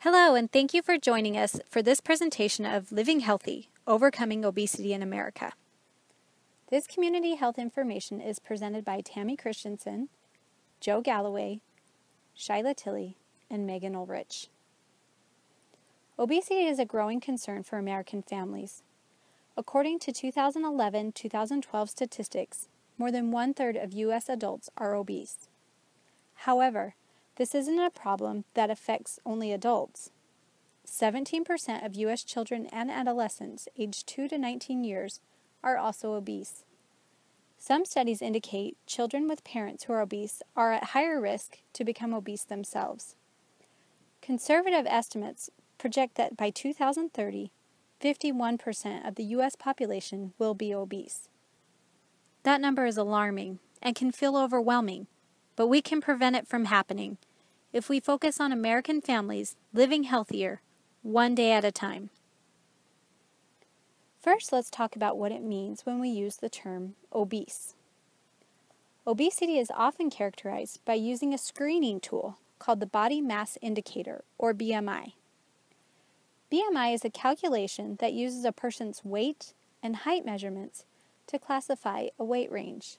Hello, and thank you for joining us for this presentation of Living Healthy, Overcoming Obesity in America. This community health information is presented by Tammy Christensen, Joe Galloway, Shyla Tilley, and Megan Ulrich. Obesity is a growing concern for American families. According to 2011-2012 statistics, more than one-third of U.S. adults are obese. However, this isn't a problem that affects only adults. 17% of U.S. children and adolescents aged 2 to 19 years are also obese. Some studies indicate children with parents who are obese are at higher risk to become obese themselves. Conservative estimates project that by 2030, 51% of the U.S. population will be obese. That number is alarming and can feel overwhelming, but we can prevent it from happening if we focus on American families living healthier, one day at a time. First, let's talk about what it means when we use the term obese. Obesity is often characterized by using a screening tool called the Body Mass Indicator, or BMI. BMI is a calculation that uses a person's weight and height measurements to classify a weight range.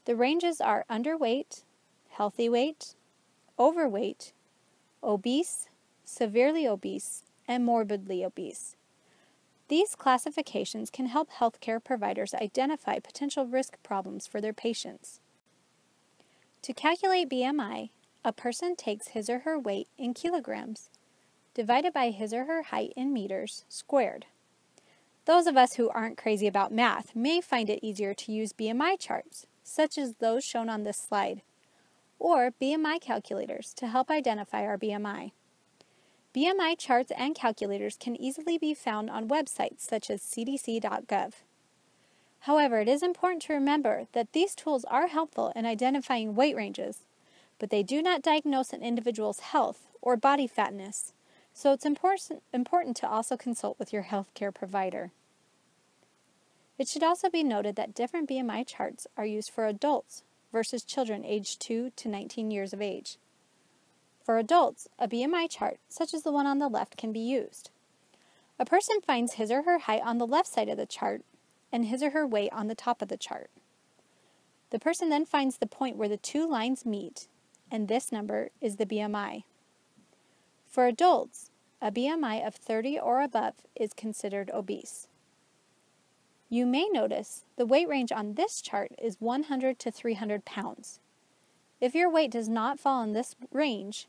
The ranges are underweight, healthy weight, overweight, obese, severely obese, and morbidly obese. These classifications can help healthcare providers identify potential risk problems for their patients. To calculate BMI, a person takes his or her weight in kilograms, divided by his or her height in meters squared. Those of us who aren't crazy about math may find it easier to use BMI charts, such as those shown on this slide, or BMI calculators to help identify our BMI. BMI charts and calculators can easily be found on websites such as cdc.gov. However, it is important to remember that these tools are helpful in identifying weight ranges, but they do not diagnose an individual's health or body fatness, so it's important to also consult with your healthcare provider. It should also be noted that different BMI charts are used for adults versus children aged 2 to 19 years of age. For adults, a BMI chart, such as the one on the left, can be used. A person finds his or her height on the left side of the chart and his or her weight on the top of the chart. The person then finds the point where the two lines meet, and this number is the BMI. For adults, a BMI of 30 or above is considered obese. You may notice the weight range on this chart is 100 to 300 pounds. If your weight does not fall in this range,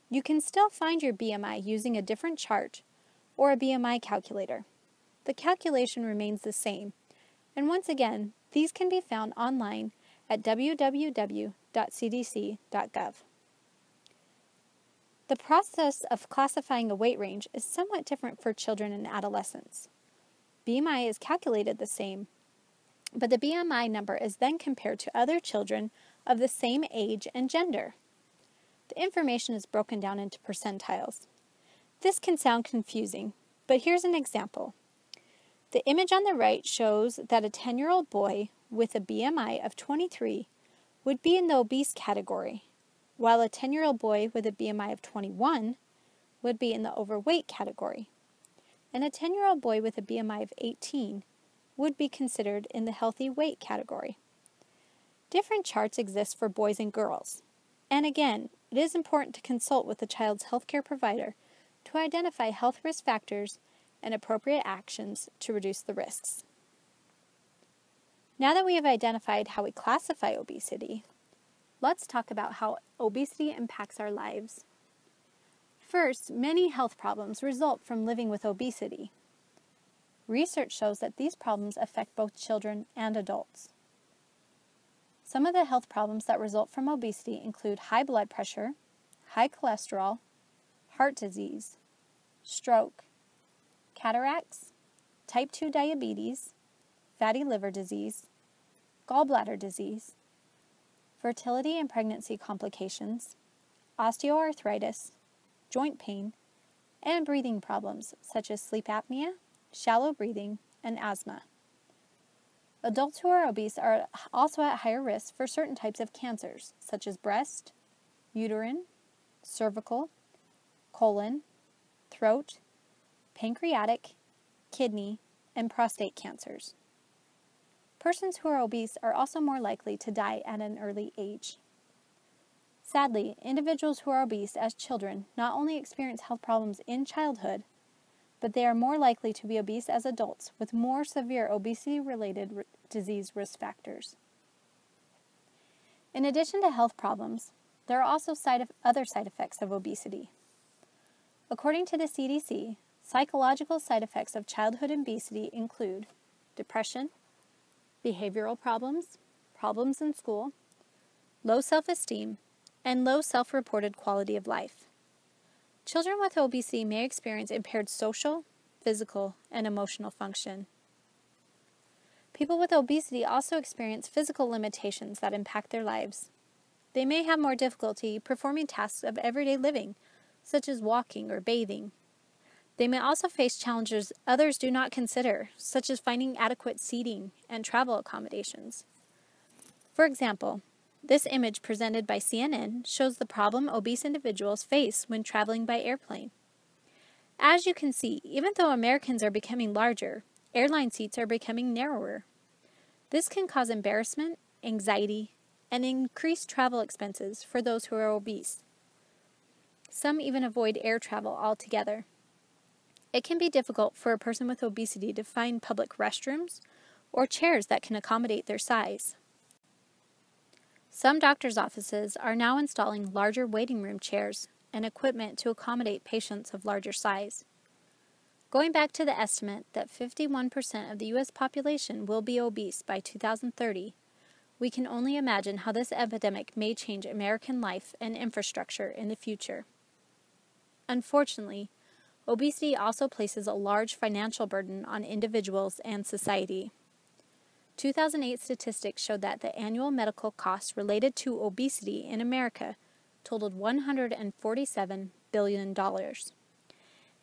you can still find your BMI using a different chart or a BMI calculator. The calculation remains the same, and once again, these can be found online at www.cdc.gov. The process of classifying a weight range is somewhat different for children and adolescents. BMI is calculated the same, but the BMI number is then compared to other children of the same age and gender. The information is broken down into percentiles. This can sound confusing, but here's an example. The image on the right shows that a 10-year-old boy with a BMI of 23 would be in the obese category, while a 10-year-old boy with a BMI of 21 would be in the overweight category, and a 10-year-old boy with a BMI of 18 would be considered in the healthy weight category. Different charts exist for boys and girls, and again, it is important to consult with the child's healthcare provider to identify health risk factors and appropriate actions to reduce the risks. Now that we have identified how we classify obesity, let's talk about how obesity impacts our lives. First, many health problems result from living with obesity. Research shows that these problems affect both children and adults. Some of the health problems that result from obesity include high blood pressure, high cholesterol, heart disease, stroke, cataracts, type 2 diabetes, fatty liver disease, gallbladder disease, fertility and pregnancy complications, osteoarthritis, joint pain, and breathing problems such as sleep apnea, shallow breathing, and asthma. Adults who are obese are also at higher risk for certain types of cancers, such as breast, uterine, cervical, colon, throat, pancreatic, kidney, and prostate cancers. Persons who are obese are also more likely to die at an early age. Sadly, individuals who are obese as children not only experience health problems in childhood, but they are more likely to be obese as adults with more severe obesity-related disease risk factors. In addition to health problems, there are also other side effects of obesity. According to the CDC, psychological side effects of childhood obesity include depression, behavioral problems, problems in school, low self-esteem, and low self-reported quality of life. Children with obesity may experience impaired social, physical, and emotional function. People with obesity also experience physical limitations that impact their lives. They may have more difficulty performing tasks of everyday living, such as walking or bathing. They may also face challenges others do not consider, such as finding adequate seating and travel accommodations. For example, this image presented by CNN shows the problem obese individuals face when traveling by airplane. As you can see, even though Americans are becoming larger, airline seats are becoming narrower. This can cause embarrassment, anxiety, and increased travel expenses for those who are obese. Some even avoid air travel altogether. It can be difficult for a person with obesity to find public restrooms or chairs that can accommodate their size. Some doctors' offices are now installing larger waiting room chairs and equipment to accommodate patients of larger size. Going back to the estimate that 51% of the U.S. population will be obese by 2030, we can only imagine how this epidemic may change American life and infrastructure in the future. Unfortunately, obesity also places a large financial burden on individuals and society. 2008 statistics showed that the annual medical costs related to obesity in America totaled $147 billion.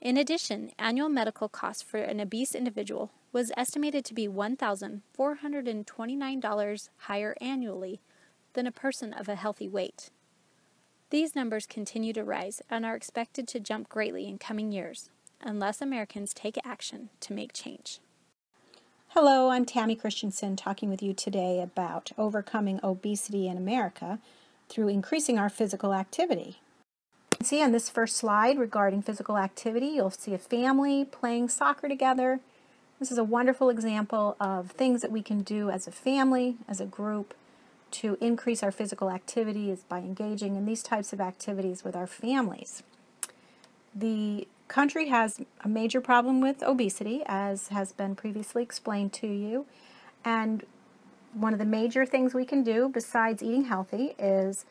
In addition, annual medical costs for an obese individual was estimated to be $1,429 higher annually than a person of a healthy weight. These numbers continue to rise and are expected to jump greatly in coming years, unless Americans take action to make change. Hello, I'm Tammy Christensen talking with you today about overcoming obesity in America through increasing our physical activity. You can see on this first slide regarding physical activity, you'll see a family playing soccer together. This is a wonderful example of things that we can do as a family, as a group, to increase our physical activity is by engaging in these types of activities with our families. The country has a major problem with obesity, as has been previously explained to you, and one of the major things we can do besides eating healthy is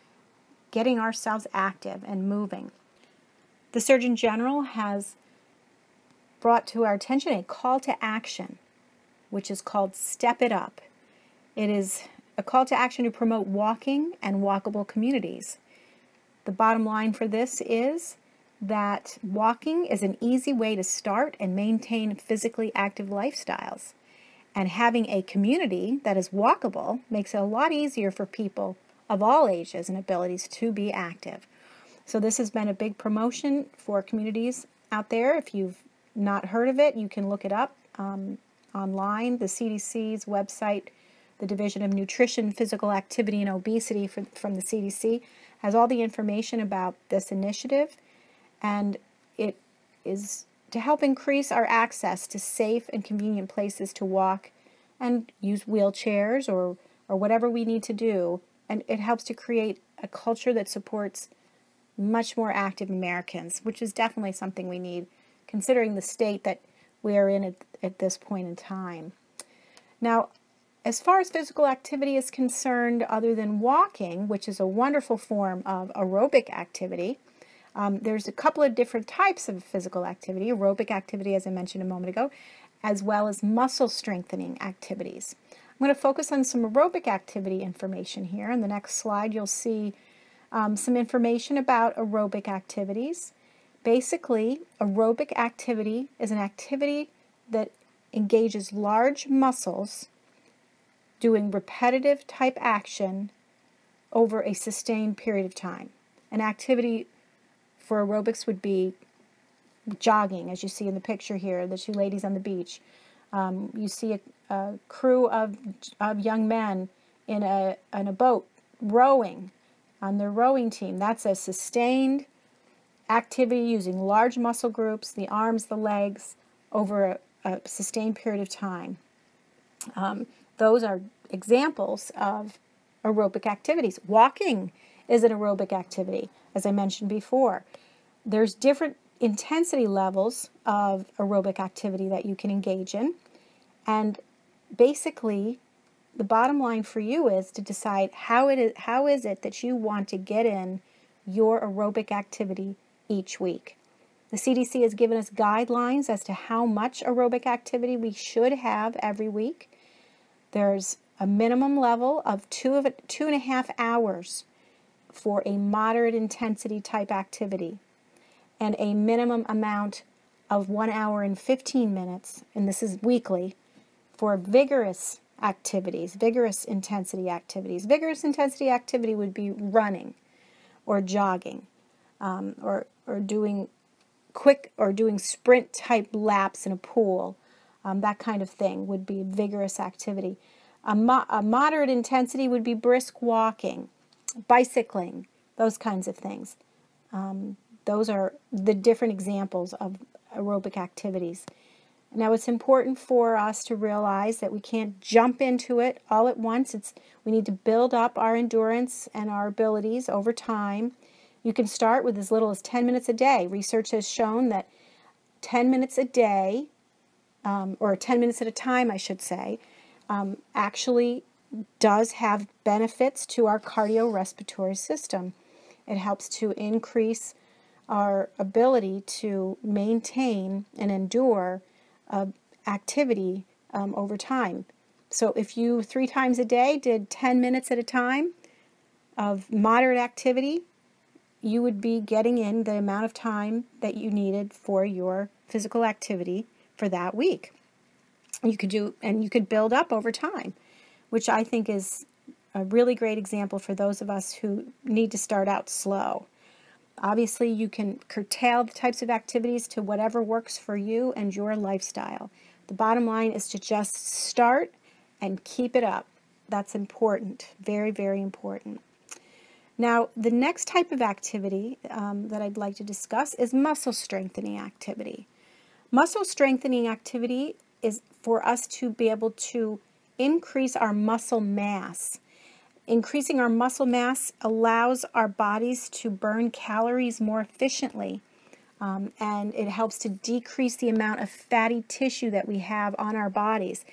getting ourselves active and moving. The Surgeon General has brought to our attention a call to action, which is called Step It Up. It is a call to action to promote walking and walkable communities. The bottom line for this is that walking is an easy way to start and maintain physically active lifestyles. And having a community that is walkable makes it a lot easier for people of all ages and abilities to be active. So this has been a big promotion for communities out there. If you've not heard of it, you can look it up online. The CDC's website, the Division of Nutrition, Physical Activity, and Obesity from the CDC, has all the information about this initiative. And it is to help increase our access to safe and convenient places to walk and use wheelchairs or whatever we need to do. And it helps to create a culture that supports much more active Americans, which is definitely something we need, considering the state that we are in at this point in time. Now, as far as physical activity is concerned, other than walking, which is a wonderful form of aerobic activity, there's a couple of different types of physical activity, aerobic activity, as I mentioned a moment ago, as well as muscle strengthening activities. I'm going to focus on some aerobic activity information here. In the next slide, you'll see some information about aerobic activities. Basically, aerobic activity is an activity that engages large muscles doing repetitive type action over a sustained period of time. An activity for aerobics would be jogging, as you see in the picture here, the two ladies on the beach. You see a crew of young men in a boat rowing on their rowing team. That's a sustained activity using large muscle groups, the arms, the legs, over a sustained period of time. Those are examples of aerobic activities. Walking is an aerobic activity, as I mentioned before. There's different intensity levels of aerobic activity that you can engage in, and basically the bottom line for you is to decide how is it that you want to get in your aerobic activity each week. The CDC has given us guidelines as to how much aerobic activity we should have every week. There's a minimum level of 2.5 hours for a moderate intensity type activity, and a minimum amount of 1 hour and 15 minutes, and this is weekly, for vigorous activities, vigorous intensity activities. Vigorous intensity activity would be running or jogging, or doing quick or doing sprint type laps in a pool. That kind of thing would be vigorous activity. A moderate intensity would be brisk walking, bicycling, those kinds of things. Those are the different examples of aerobic activities. Now, it's important for us to realize that we can't jump into it all at once. We need to build up our endurance and our abilities over time. You can start with as little as 10 minutes a day. Research has shown that 10 minutes a day, or 10 minutes at a time, I should say, actually does have benefits to our cardiorespiratory system. It helps to increase our ability to maintain and endure activity over time. So if you 3 times a day did 10 minutes at a time of moderate activity, you would be getting in the amount of time that you needed for your physical activity for that week. You could build up over time, which I think is a really great example for those of us who need to start out slow. Obviously, you can curtail the types of activities to whatever works for you and your lifestyle. The bottom line is to just start and keep it up. That's important, very, very important. Now, the next type of activity that I'd like to discuss is muscle strengthening activity. Muscle strengthening activity is for us to be able to increase our muscle mass. Increasing our muscle mass allows our bodies to burn calories more efficiently, and it helps to decrease the amount of fatty tissue that we have on our bodies.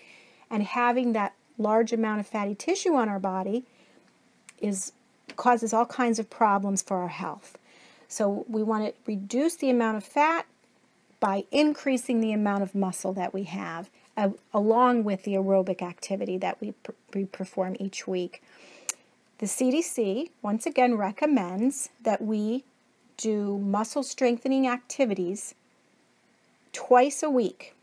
And having that large amount of fatty tissue on our body causes all kinds of problems for our health. So we want to reduce the amount of fat by increasing the amount of muscle that we have, along with the aerobic activity that we perform each week. The CDC, once again, recommends that we do muscle strengthening activities twice a week,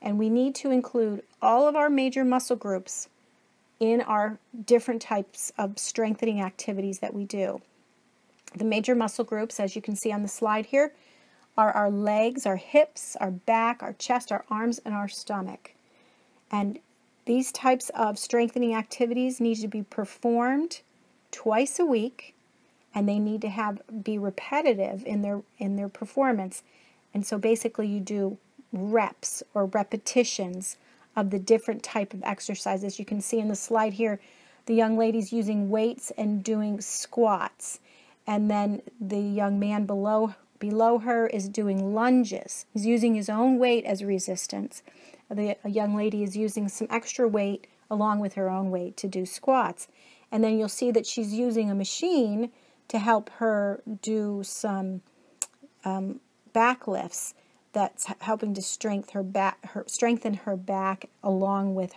and we need to include all of our major muscle groups in our different types of strengthening activities that we do. The major muscle groups, as you can see on the slide here, are our legs, our hips, our back, our chest, our arms, and our stomach. And these types of strengthening activities need to be performed twice a week, and they need to be repetitive in their performance. And so basically you do reps or repetitions of the different type of exercises. You can see in the slide here, the young lady's using weights and doing squats. And then the young man below her is doing lunges. He's using his own weight as resistance. The young lady is using some extra weight along with her own weight to do squats. And then you'll see that she's using a machine to help her do some back lifts that's helping to strengthen her back along with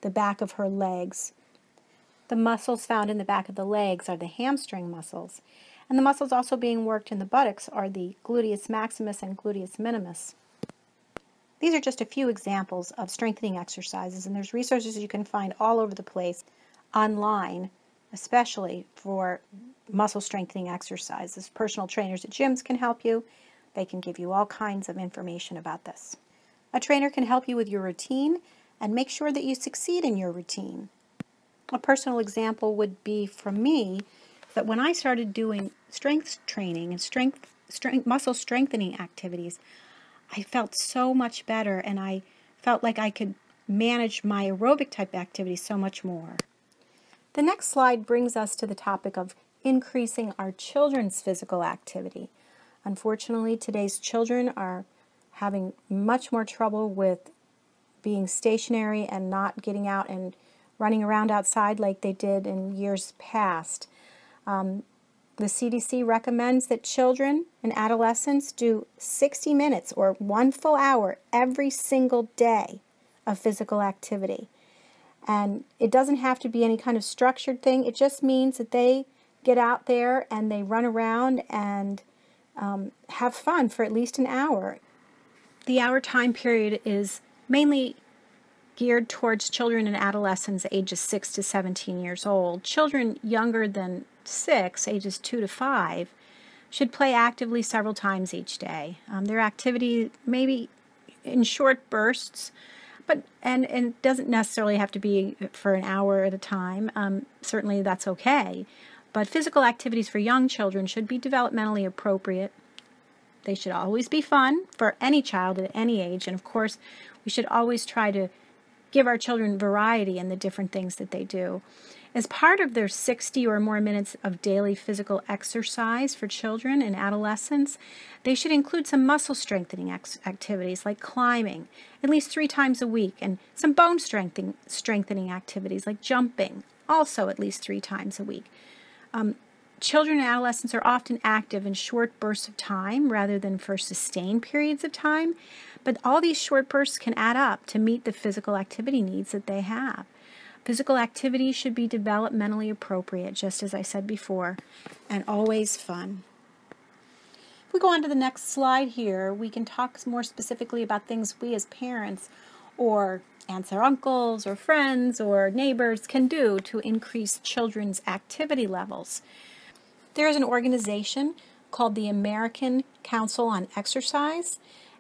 the back of her legs. The muscles found in the back of the legs are the hamstring muscles. And the muscles also being worked in the buttocks are the gluteus maximus and gluteus minimus. These are just a few examples of strengthening exercises, and there's resources you can find all over the place online, especially for muscle strengthening exercises. Personal trainers at gyms can help you. They can give you all kinds of information about this. A trainer can help you with your routine and make sure that you succeed in your routine. A personal example would be from me that when I started doing strength training and muscle strengthening activities, I felt so much better, and I felt like I could manage my aerobic type activities so much more. The next slide brings us to the topic of increasing our children's physical activity. Unfortunately, today's children are having much more trouble with being stationary and not getting out and running around outside like they did in years past. The CDC recommends that children and adolescents do 60 minutes or 1 full hour every single day of physical activity. And it doesn't have to be any kind of structured thing. It just means that they get out there and they run around and have fun for at least an hour. The hour time period is mainly geared towards children and adolescents ages 6 to 17 years old. Children younger than 6, ages 2 to 5, should play actively several times each day. Their activity may be in short bursts, and it doesn't necessarily have to be for an hour at a time. Certainly that's okay. But physical activities for young children should be developmentally appropriate. They should always be fun for any child at any age. And of course, we should always try to give our children variety in the different things that they do. As part of their 60 or more minutes of daily physical exercise for children and adolescents, they should include some muscle strengthening activities like climbing at least 3 times a week, and some bone strengthening activities like jumping, also at least 3 times a week. Children and adolescents are often active in short bursts of time rather than for sustained periods of time, but all these short bursts can add up to meet the physical activity needs that they have. Physical activity should be developmentally appropriate, just as I said before, and always fun. If we go on to the next slide here, we can talk more specifically about things we as parents or aunts or uncles or friends or neighbors can do to increase children's activity levels. There is an organization called the American Council on Exercise,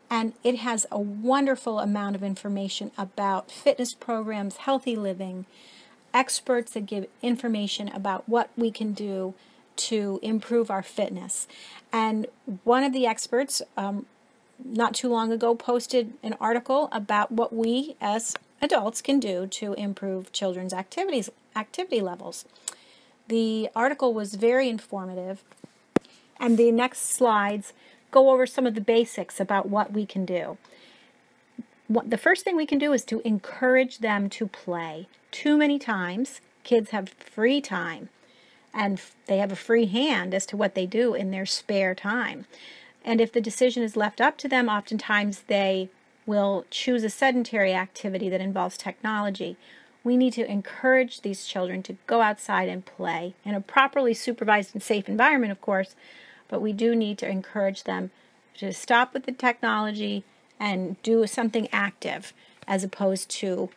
and it has a wonderful amount of information about fitness programs, healthy living, experts that give information about what we can do to improve our fitness. And one of the experts not too long ago posted an article about what we as adults can do to improve children's activity levels. The article was very informative, and the next slides go over some of the basics about what we can do. The first thing we can do is to encourage them to play. Too many times, kids have free time, and they have a free hand as to what they do in their spare time. And if the decision is left up to them, oftentimes they will choose a sedentary activity that involves technology. We need to encourage these children to go outside and play in a properly supervised and safe environment, of course, but we do need to encourage them to stop with the technology and do something active as opposed to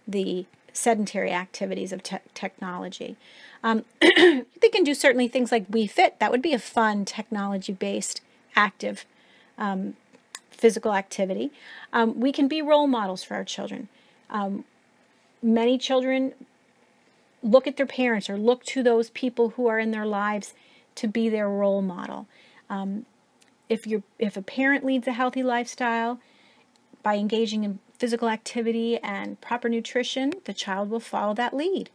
the sedentary activities of technology. They can do certainly things like Wii Fit. That would be a fun technology-based active physical activity. We can be role models for our children. Many children look at their parents or look to those people who are in their lives to be their role model. If a parent leads a healthy lifestyle by engaging in physical activity and proper nutrition, the child will follow that lead.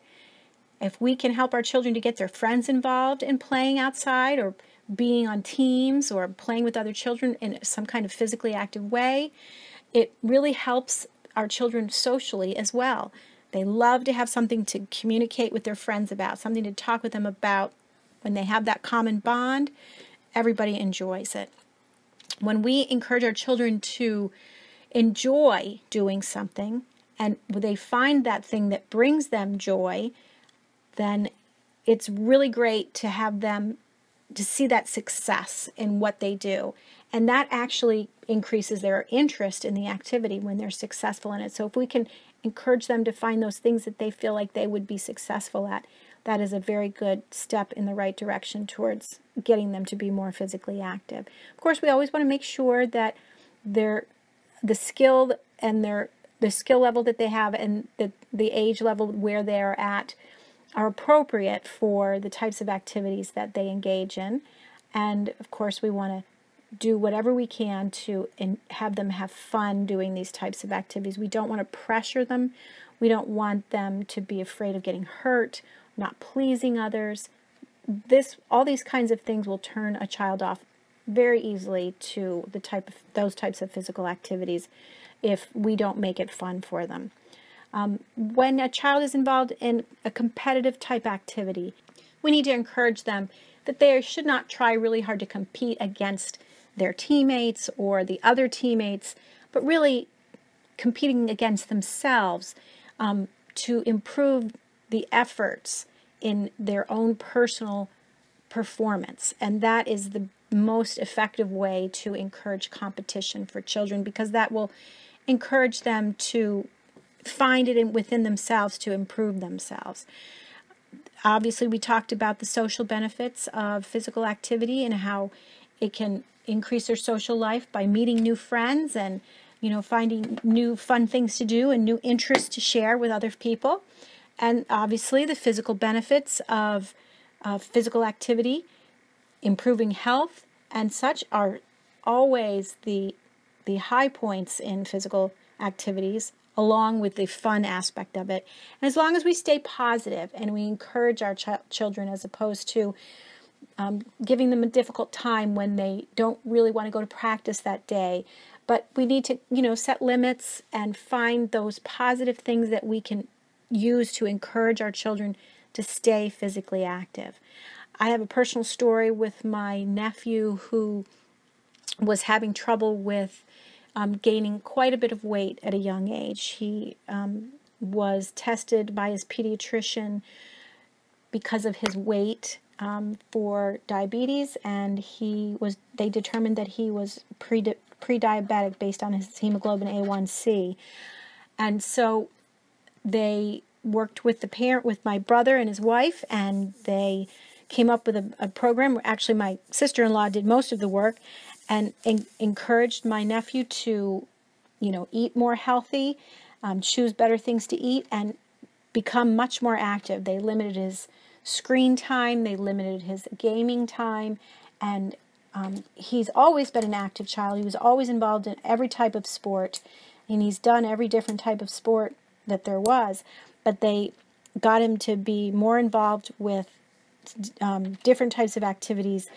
If we can help our children to get their friends involved in playing outside or being on teams or playing with other children in some kind of physically active way, it really helps our children socially as well. They love to have something to communicate with their friends about, something to talk with them about. When they have that common bond, everybody enjoys it. When we encourage our children to enjoy doing something and they find that thing that brings them joy, then it's really great to have them to see that success in what they do. And that actually increases their interest in the activity when they're successful in it. So if we can encourage them to find those things that they feel like they would be successful at, that is a very good step in the right direction towards getting them to be more physically active. Of course, we always want to make sure that the skill level that they have and the age level where they're at are appropriate for the types of activities that they engage in. And of course, we want to do whatever we can to have them have fun doing these types of activities. We don't want to pressure them. We don't want them to be afraid of getting hurt, not pleasing others. All these kinds of things will turn a child off very easily to those types of physical activities if we don't make it fun for them. When a child is involved in a competitive type activity, we need to encourage them that they should not try really hard to compete against their teammates or the other teammates, but really competing against themselves to improve the efforts in their own personal performance. And that is the most effective way to encourage competition for children, because that will encourage them to find it within themselves to improve themselves. Obviously, we talked about the social benefits of physical activity and how it can increase their social life by meeting new friends and, finding new fun things to do and new interests to share with other people. And obviously, the physical benefits of physical activity, improving health, and such are always the high points in physical activities, along with the fun aspect of it. And as long as we stay positive and we encourage our children, as opposed to giving them a difficult time when they don't really want to go to practice that day. But we need to, set limits and find those positive things that we can use to encourage our children to stay physically active. I have a personal story with my nephew who was having trouble with gaining quite a bit of weight at a young age. He was tested by his pediatrician because of his weight for diabetes, and they determined that he was pre-diabetic based on his hemoglobin A1C. And so they worked with my brother and his wife, and they came up with a program where actually my sister-in-law did most of the work and encouraged my nephew to, eat more healthy, choose better things to eat, and become much more active. They limited his screen time, they limited his gaming time, and he's always been an active child. He was always involved in every type of sport, and he's done every different type of sport that there was, but they got him to be more involved with different types of activities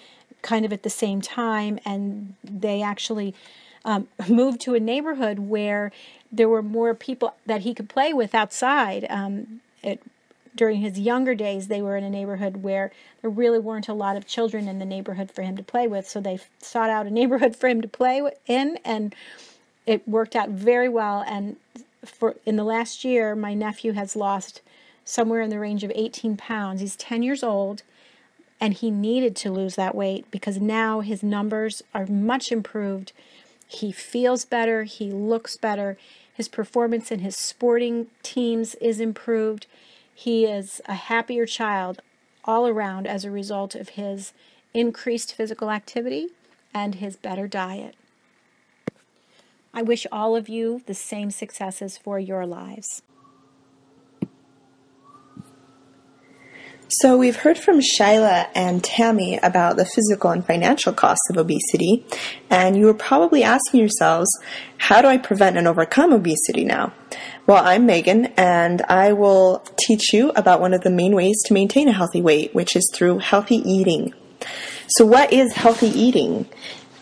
kind of at the same time, and they actually moved to a neighborhood where there were more people that he could play with outside. During his younger days, they were in a neighborhood where there really weren't a lot of children in the neighborhood for him to play with, so they sought out a neighborhood for him to play in, and it worked out very well. And in the last year, my nephew has lost somewhere in the range of 18 pounds. He's 10 years old, and he needed to lose that weight because now his numbers are much improved. He feels better. He looks better. His performance in his sporting teams is improved. He is a happier child all around as a result of his increased physical activity and his better diet. I wish all of you the same successes for your lives. So we've heard from Shyla and Tammy about the physical and financial costs of obesity, and you were probably asking yourselves, how do I prevent and overcome obesity now? Well, I'm Megan, and I will teach you about one of the main ways to maintain a healthy weight, which is through healthy eating. So what is healthy eating?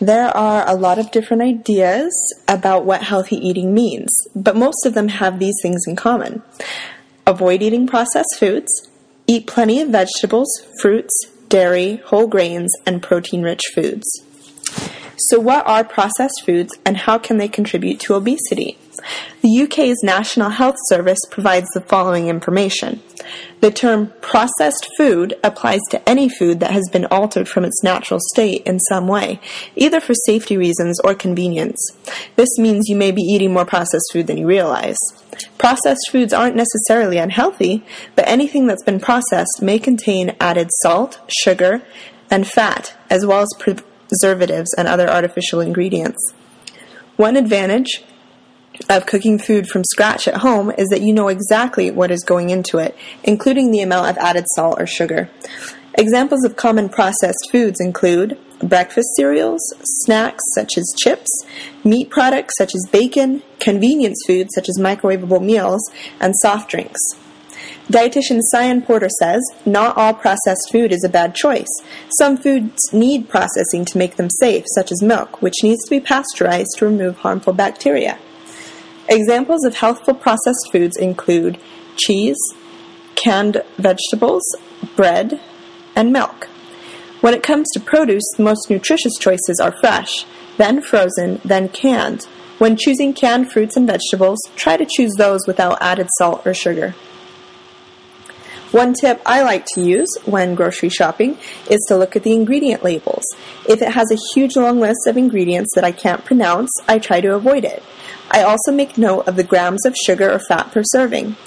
There are a lot of different ideas about what healthy eating means, but most of them have these things in common. Avoid eating processed foods. Eat plenty of vegetables, fruits, dairy, whole grains, and protein-rich foods. So what are processed foods and how can they contribute to obesity? The UK's National Health Service provides the following information. The term processed food applies to any food that has been altered from its natural state in some way, either for safety reasons or convenience. This means you may be eating more processed food than you realize. Processed foods aren't necessarily unhealthy, but anything that's been processed may contain added salt, sugar, and fat, as well as preservatives and other artificial ingredients. One advantage of cooking food from scratch at home is that you know exactly what is going into it, including the amount of added salt or sugar. Examples of common processed foods include breakfast cereals, snacks such as chips, meat products such as bacon, convenience foods such as microwavable meals, and soft drinks. Dietitian Cyan Porter says, not all processed food is a bad choice. Some foods need processing to make them safe, such as milk, which needs to be pasteurized to remove harmful bacteria. Examples of healthful processed foods include cheese, canned vegetables, bread, and milk. When it comes to produce, the most nutritious choices are fresh, then frozen, then canned. When choosing canned fruits and vegetables, try to choose those without added salt or sugar. One tip I like to use when grocery shopping is to look at the ingredient labels. If it has a huge long list of ingredients that I can't pronounce, I try to avoid it. I also make note of the grams of sugar or fat per serving.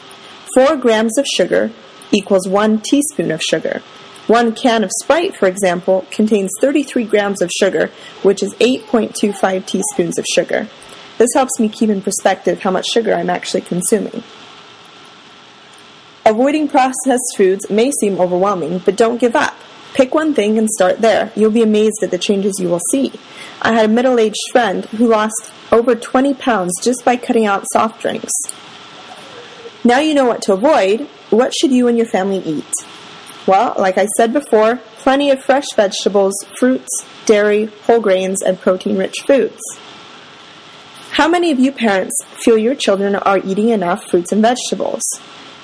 4 grams of sugar equals 1 teaspoon of sugar. 1 can of Sprite, for example, contains 33 grams of sugar, which is 8.25 teaspoons of sugar. This helps me keep in perspective how much sugar I'm actually consuming. Avoiding processed foods may seem overwhelming, but don't give up. Pick one thing and start there. You'll be amazed at the changes you will see. I had a middle-aged friend who lost over 20 pounds just by cutting out soft drinks. Now you know what to avoid. What should you and your family eat? Well, like I said before, plenty of fresh vegetables, fruits, dairy, whole grains, and protein-rich foods. How many of you parents feel your children are eating enough fruits and vegetables?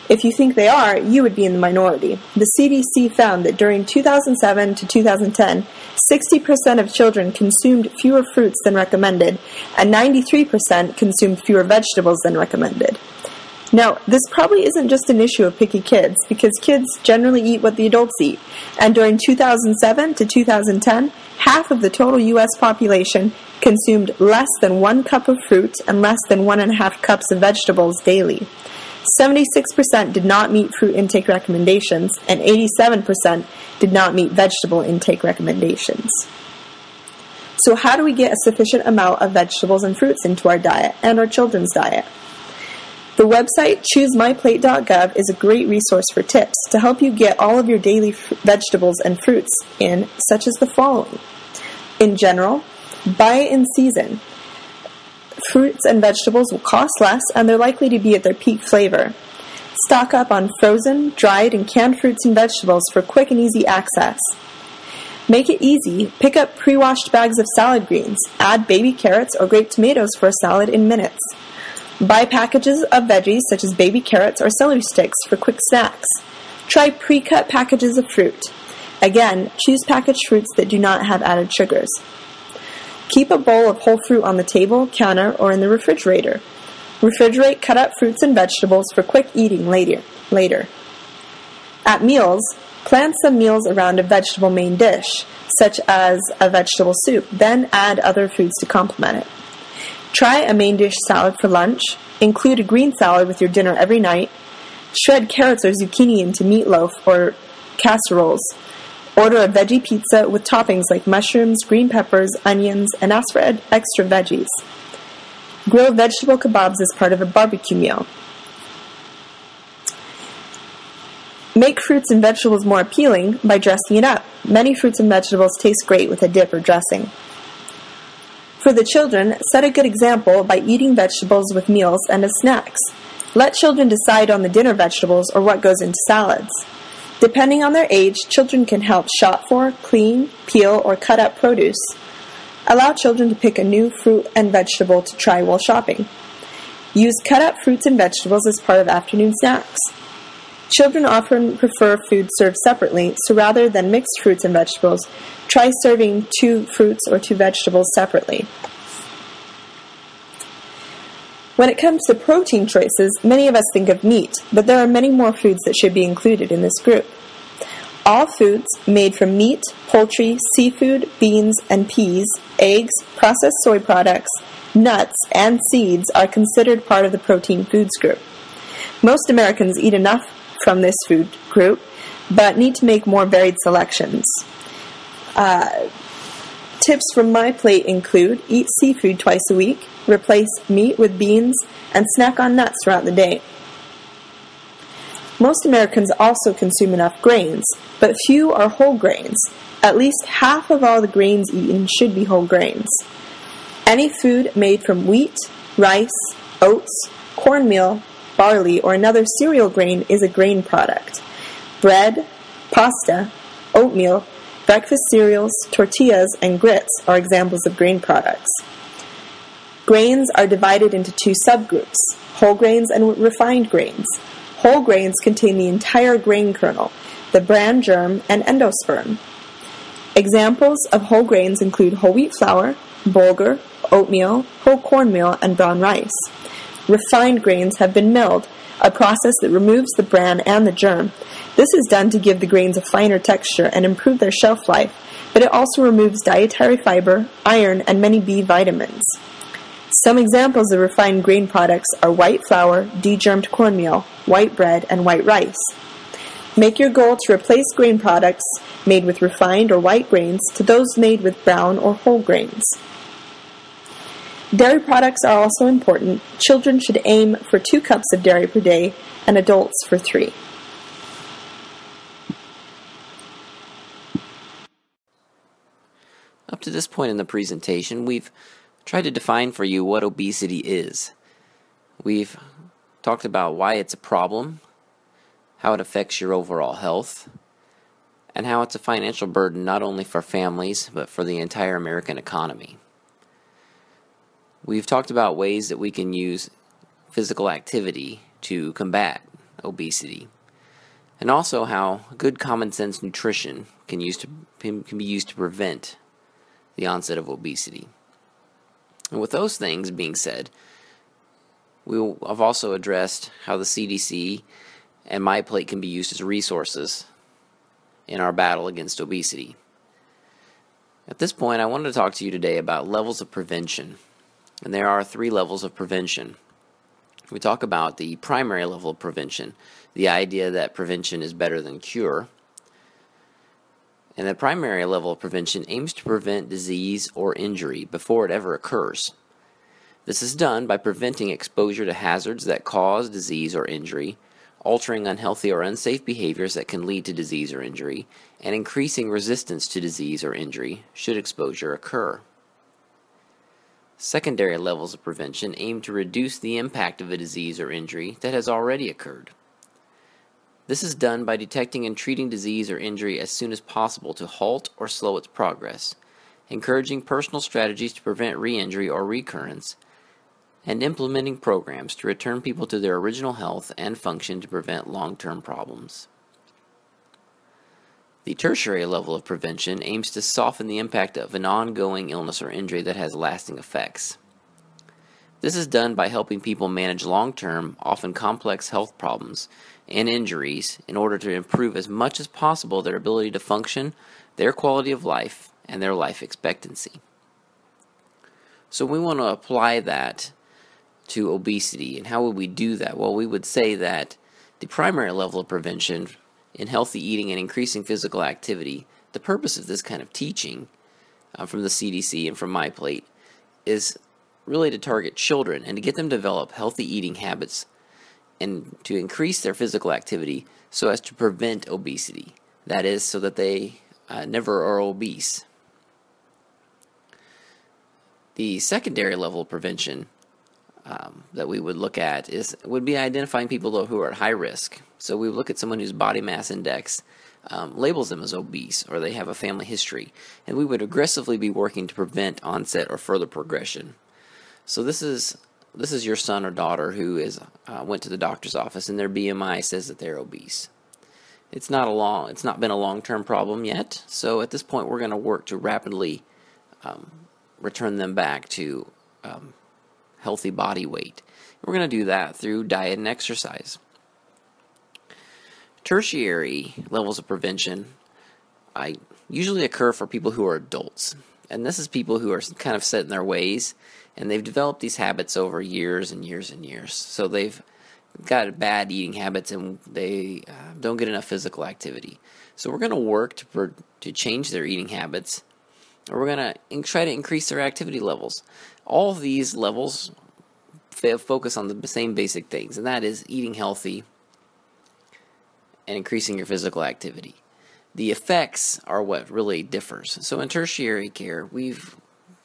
If you think they are, you would be in the minority. The CDC found that during 2007 to 2010, 60% of children consumed fewer fruits than recommended, and 93% consumed fewer vegetables than recommended. Now, this probably isn't just an issue of picky kids, because kids generally eat what the adults eat, and during 2007 to 2010, half of the total U.S. population consumed less than 1 cup of fruit and less than 1.5 cups of vegetables daily. 76% did not meet fruit intake recommendations, and 87% did not meet vegetable intake recommendations. So how do we get a sufficient amount of vegetables and fruits into our diet and our children's diet? The website choosemyplate.gov is a great resource for tips to help you get all of your daily vegetables and fruits in, such as the following. In general, buy in season. Fruits and vegetables will cost less, and they're likely to be at their peak flavor. Stock up on frozen, dried, and canned fruits and vegetables for quick and easy access. Make it easy. Pick up pre-washed bags of salad greens. Add baby carrots or grape tomatoes for a salad in minutes. Buy packages of veggies such as baby carrots or celery sticks for quick snacks. Try pre-cut packages of fruit. Again, choose packaged fruits that do not have added sugars. Keep a bowl of whole fruit on the table, counter, or in the refrigerator. Refrigerate cut-up fruits and vegetables for quick eating later. At meals, plan some meals around a vegetable main dish, such as a vegetable soup, then add other foods to complement it. Try a main dish salad for lunch. Include a green salad with your dinner every night. Shred carrots or zucchini into meatloaf or casseroles. Order a veggie pizza with toppings like mushrooms, green peppers, onions, and ask for extra veggies. Grill vegetable kebabs as part of a barbecue meal. Make fruits and vegetables more appealing by dressing it up. Many fruits and vegetables taste great with a dip or dressing. For the children, set a good example by eating vegetables with meals and as snacks. Let children decide on the dinner vegetables or what goes into salads. Depending on their age, children can help shop for, clean, peel, or cut up produce. Allow children to pick a new fruit and vegetable to try while shopping. Use cut up fruits and vegetables as part of afternoon snacks. Children often prefer food served separately, so rather than mixed fruits and vegetables, try serving 2 fruits or 2 vegetables separately. When it comes to protein choices, many of us think of meat, but there are many more foods that should be included in this group. All foods made from meat, poultry, seafood, beans, and peas, eggs, processed soy products, nuts, and seeds are considered part of the protein foods group. Most Americans eat enough from this food group, but need to make more varied selections. Tips from my plate include eat seafood twice a week, replace meat with beans, and snack on nuts throughout the day. Most Americans also consume enough grains, but few are whole grains. At least half of all the grains eaten should be whole grains. Any food made from wheat, rice, oats, cornmeal, barley, or another cereal grain is a grain product. Bread, pasta, oatmeal, breakfast cereals, tortillas, and grits are examples of grain products. Grains are divided into two subgroups, whole grains and refined grains. Whole grains contain the entire grain kernel, the bran germ, and endosperm. Examples of whole grains include whole wheat flour, bulgur, oatmeal, whole cornmeal, and brown rice. Refined grains have been milled, a process that removes the bran and the germ. This is done to give the grains a finer texture and improve their shelf life, but it also removes dietary fiber, iron, and many B vitamins. Some examples of refined grain products are white flour, degermed cornmeal, white bread, and white rice. Make your goal to replace grain products made with refined or white grains to those made with brown or whole grains. Dairy products are also important. Children should aim for 2 cups of dairy per day, and adults for 3. Up to this point in the presentation, we've tried to define for you what obesity is. We've talked about why it's a problem, how it affects your overall health, and how it's a financial burden not only for families, but for the entire American economy. We've talked about ways that we can use physical activity to combat obesity, and also how good common sense nutrition can be used to prevent the onset of obesity. And with those things being said, I've also addressed how the CDC and MyPlate can be used as resources in our battle against obesity. At this point, I wanted to talk to you today about levels of prevention. And there are 3 levels of prevention. We talk about the primary level of prevention, the idea that prevention is better than cure. And the primary level of prevention aims to prevent disease or injury before it ever occurs. This is done by preventing exposure to hazards that cause disease or injury, altering unhealthy or unsafe behaviors that can lead to disease or injury, and increasing resistance to disease or injury should exposure occur. Secondary levels of prevention aim to reduce the impact of a disease or injury that has already occurred. This is done by detecting and treating disease or injury as soon as possible to halt or slow its progress, encouraging personal strategies to prevent re-injury or recurrence, and implementing programs to return people to their original health and function to prevent long-term problems. The tertiary level of prevention aims to soften the impact of an ongoing illness or injury that has lasting effects. This is done by helping people manage long-term, often complex health problems and injuries in order to improve as much as possible their ability to function, their quality of life, and their life expectancy. So we want to apply that to obesity. And how would we do that? Well, we would say that the primary level of prevention in healthy eating and increasing physical activity, the purpose of this kind of teaching from the CDC and from MyPlate is really to target children and to get them to develop healthy eating habits and to increase their physical activity so as to prevent obesity. That is, so that they never are obese. The secondary level of prevention that we would look at would be identifying people who are at high risk. So we would look at someone whose body mass index labels them as obese or they have a family history, and we would aggressively be working to prevent onset or further progression. So this is your son or daughter who went to the doctor's office and their BMI says that they're obese. It's not been a long-term problem yet, so at this point we're going to work to rapidly return them back to healthy body weight. We're going to do that through diet and exercise. Tertiary levels of prevention usually occur for people who are adults. And this is people who are kind of set in their ways, and they've developed these habits over years and years and years. So they've got bad eating habits, and they don't get enough physical activity. So we're going to work to change their eating habits, or we're going to try to increase their activity levels. All of these levels focus on the same basic things, and that is eating healthy and increasing your physical activity. The effects are what really differs. So in tertiary care, we've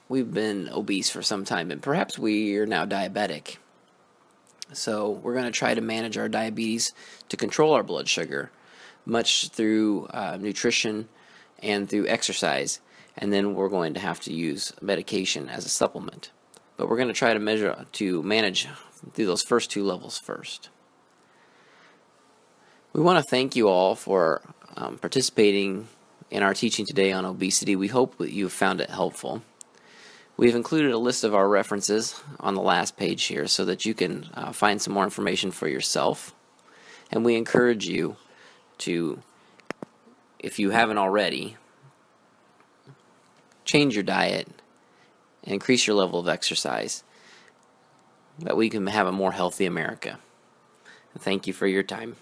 been obese for some time, and perhaps we are now diabetic. So we're going to try to manage our diabetes to control our blood sugar, much through nutrition and through exercise, and then we're going to have to use medication as a supplement. But we're going to try to manage through those first two levels first. We want to thank you all for participating in our teaching today on obesity. We hope that you found it helpful. We've included a list of our references on the last page here so that you can find some more information for yourself. And we encourage you to, if you haven't already, change your diet and increase your level of exercise, that we can have a more healthy America. Thank you for your time.